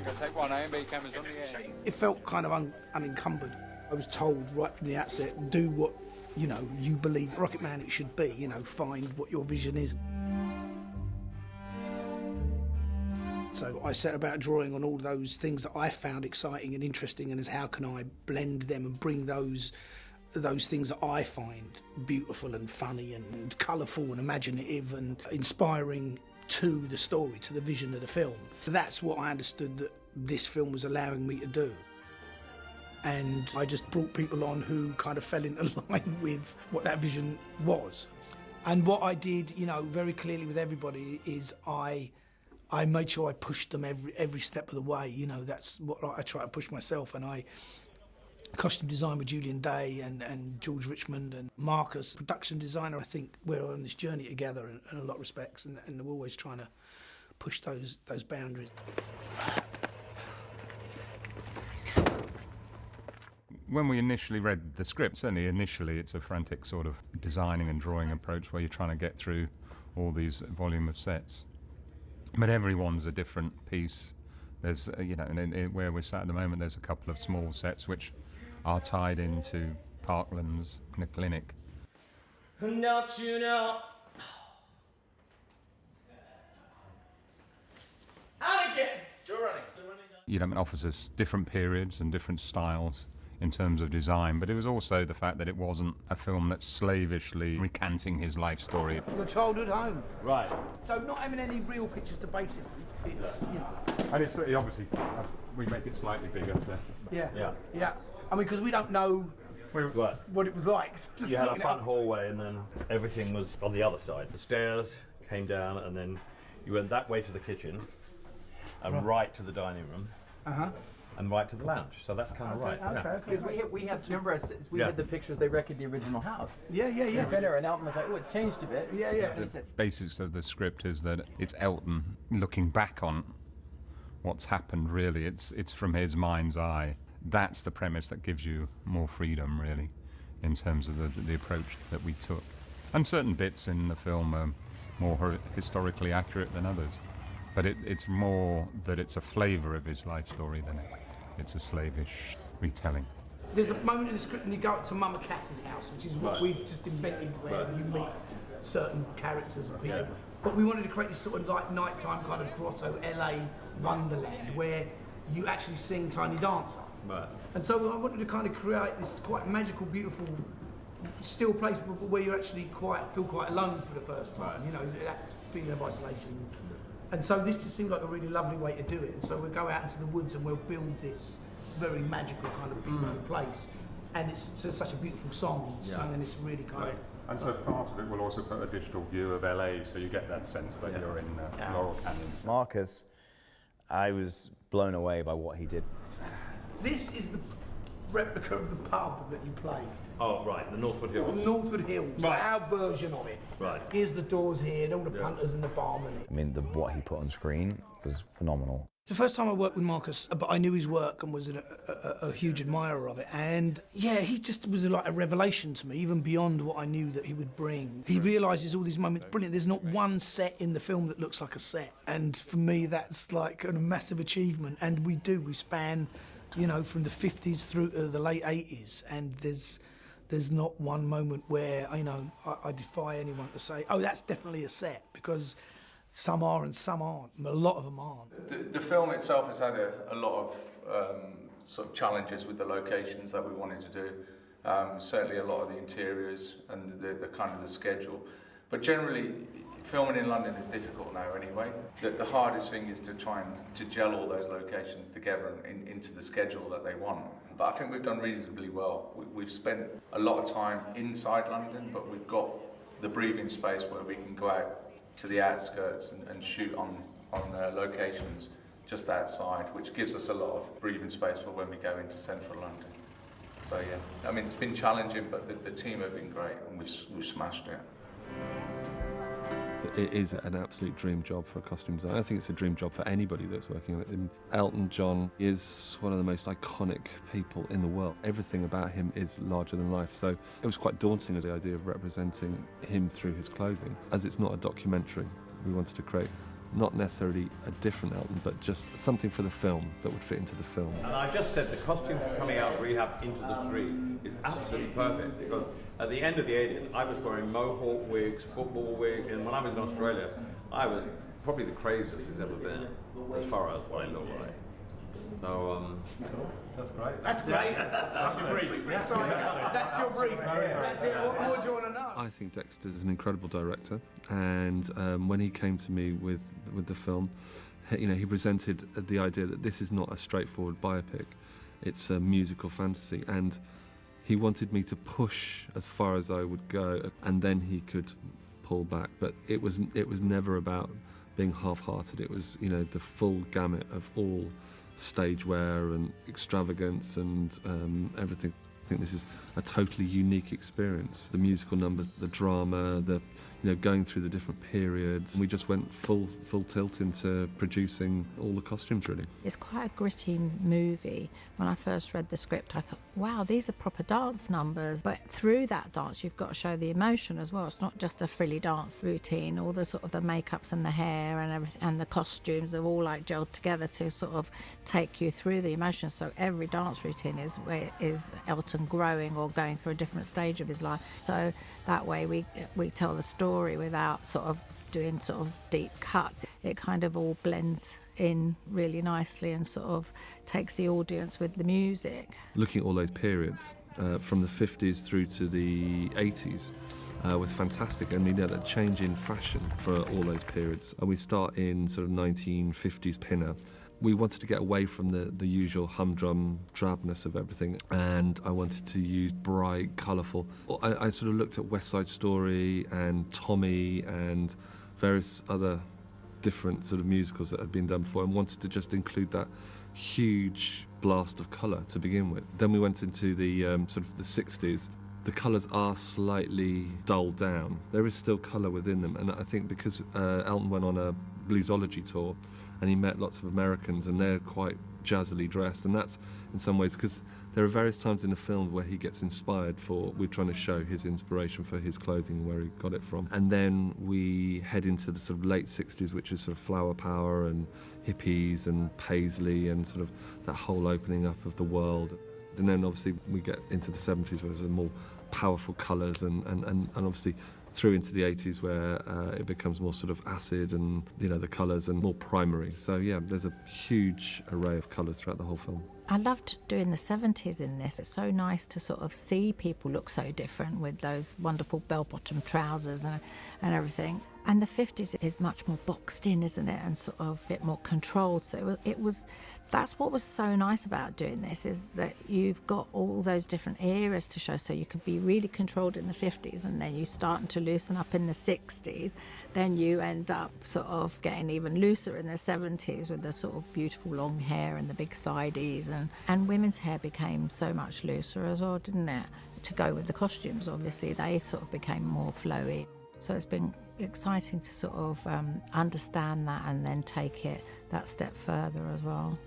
Tango, take one, A and B cameras on the air. It felt kind of unencumbered. I was told right from the outset, do what, you know, you believe Rocketman it should be, you know, find what your vision is. So I set about drawing on all those things that I found exciting and interesting, and as how can I blend them and bring those things that I find beautiful and funny and colourful and imaginative and inspiring to the story, to the vision of the film. So that's what I understood that this film was allowing me to do. And I just brought people on who kind of fell into line with what that vision was. And what I did, you know, very clearly with everybody is I made sure I pushed them every step of the way. You know, that's what I try to push myself. And I costume design with Julian Day and George Richmond and Marcus, production designer. I think we're on this journey together in a lot of respects, and we're always trying to push those boundaries. When we initially read the script, certainly initially it's a frantic sort of designing and drawing approach where you're trying to get through all these volume of sets. But everyone's a different piece. There's, you know, where we're sat at the moment, there's a couple of small sets which are tied into Parkland's, the clinic. Don't you know? Out again! Still running. You know, it offers us different periods and different styles in terms of design, but it was also the fact that it wasn't a film that's slavishly recanting his life story. Your childhood home. Right. So not having any real pictures to base it on, it's, you know. And it's obviously, we make it slightly bigger. So. Yeah. I mean, because we don't know what it was like. Just you had a front hallway and then everything was on the other side. The stairs came down and then you went that way to the kitchen and right to the dining room. And right to the lounge, so that's kind of right. Okay. Because we have, remember, we had the pictures, they wrecked the original house. Yeah. And Elton was like, oh, it's changed a bit. Yeah. The basics of the script is that it's Elton looking back on what's happened, really. It's from his mind's eye. That's the premise that gives you more freedom, really, in terms of the approach that we took. And certain bits in the film are more historically accurate than others. But it's more that it's a flavour of his life story than it's a slavish retelling. There's a moment in the script when you go up to Mama Cass's house, which is what we've just invented, where you meet certain characters and people. Yeah. But we wanted to create this sort of like nighttime kind of grotto LA wonderland where you actually sing Tiny Dancer. Right. And so I wanted to kind of create this quite magical, beautiful, still place where you actually feel quite alone for the first time. Right. You know, that feeling of isolation. And so this just seemed like a really lovely way to do it. And so we'll go out into the woods and we'll build this very magical kind of beautiful place. And it's such a beautiful song, sung in this really kind of... And so part of it will also put a digital view of LA, so you get that sense that you're in Laurel Canyon. Marcus, I was blown away by what he did. This is the replica of the pub that you played. Oh, right, the Northwood Hills. The Northwood Hills, right. Our version of it. Right. Here's the doors here, and all the punters and the barman. I mean, what he put on screen was phenomenal. It's the first time I worked with Marcus, but I knew his work and was a huge admirer of it. And yeah, he just was like a revelation to me, even beyond what I knew that he would bring. He realises all these moments, brilliant. There's not one set in the film that looks like a set. And for me, that's like a massive achievement. And we span, you know, from the 50s through to the late 80s. And there's not one moment where, you know, I defy anyone to say, oh, that's definitely a set, because some are and some aren't. A lot of them aren't. The film itself has had a lot of sort of challenges with the locations that we wanted to do. Certainly a lot of the interiors and the kind of the schedule. But generally, filming in London is difficult now anyway. The hardest thing is to try and to gel all those locations together into the schedule that they want. But I think we've done reasonably well. We've spent a lot of time inside London, but we've got the breathing space where we can go out to the outskirts and shoot on locations just outside, which gives us a lot of breathing space for when we go into central London. So yeah, I mean, it's been challenging, but the team have been great and we've smashed it. It is an absolute dream job for a costume designer. I think it's a dream job for anybody that's working on it. And Elton John is one of the most iconic people in the world. Everything about him is larger than life. So it was quite daunting as the idea of representing him through his clothing. As it's not a documentary, we wanted to create not necessarily a different Elton, but just something for the film that would fit into the film. And I just said the costume for coming out of rehab into the street is absolutely perfect, because at the end of the 80s, I was wearing mohawk wigs, football wigs, and when I was in Australia, I was probably the craziest there's ever been, as far as what I look like. So, That's great. That's great. That's your brief. Super exciting. That's your brief. That's it. What more do you want to know? I think Dexter's an incredible director, and when he came to me with the film, he presented the idea that this is not a straightforward biopic, it's a musical fantasy, and he wanted me to push as far as I would go, and then he could pull back. But it was never about being half-hearted. It was the full gamut of all stage wear and extravagance and everything. I think this is a totally unique experience. The musical numbers, the drama, going through the different periods. We just went full tilt into producing all the costumes, really. It's quite a gritty movie. When I first read the script, I thought, wow, these are proper dance numbers. But through that dance, you've got to show the emotion as well. It's not just a frilly dance routine. All the sort of the makeups and the hair and everything, and the costumes are all like gelled together to sort of take you through the emotions. So every dance routine is Elton growing or going through a different stage of his life. So that way we tell the story without sort of doing sort of deep cuts. It kind of all blends in really nicely and sort of takes the audience with the music. Looking at all those periods, from the 50s through to the 80s, was fantastic. And that change in fashion for all those periods. And we start in sort of 1950s pinner. We wanted to get away from the usual humdrum drabness of everything, and I wanted to use bright, colourful. I sort of looked at West Side Story and Tommy and various other different sort of musicals that had been done before, and wanted to just include that huge blast of colour to begin with. Then we went into the sort of the 60s. The colours are slightly dulled down. There is still colour within them, and I think because Elton went on a bluesology tour, and he met lots of Americans, and they're quite jazzily dressed, and that's in some ways because there are various times in the film where he gets inspired we're trying to show his inspiration for his clothing and where he got it from. And then we head into the sort of late 60s, which is sort of flower power and hippies and Paisley and sort of that whole opening up of the world. And then obviously we get into the 70s where there's more powerful colours and obviously through into the 80s where it becomes more sort of acid and the colours and more primary. So yeah, there's a huge array of colours throughout the whole film. I loved doing the 70s in this. It's so nice to sort of see people look so different with those wonderful bell-bottom trousers and everything. And the 50s is much more boxed in, isn't it, and sort of a bit more controlled. So that's what was so nice about doing this, is that you've got all those different eras to show. So you could be really controlled in the 50s, and then you starting to loosen up in the 60s. Then you end up sort of getting even looser in the 70s with the sort of beautiful long hair and the big sideys. And women's hair became so much looser as well, didn't it? To go with the costumes, obviously, they sort of became more flowy. So it's been exciting to sort of understand that and then take it that step further as well.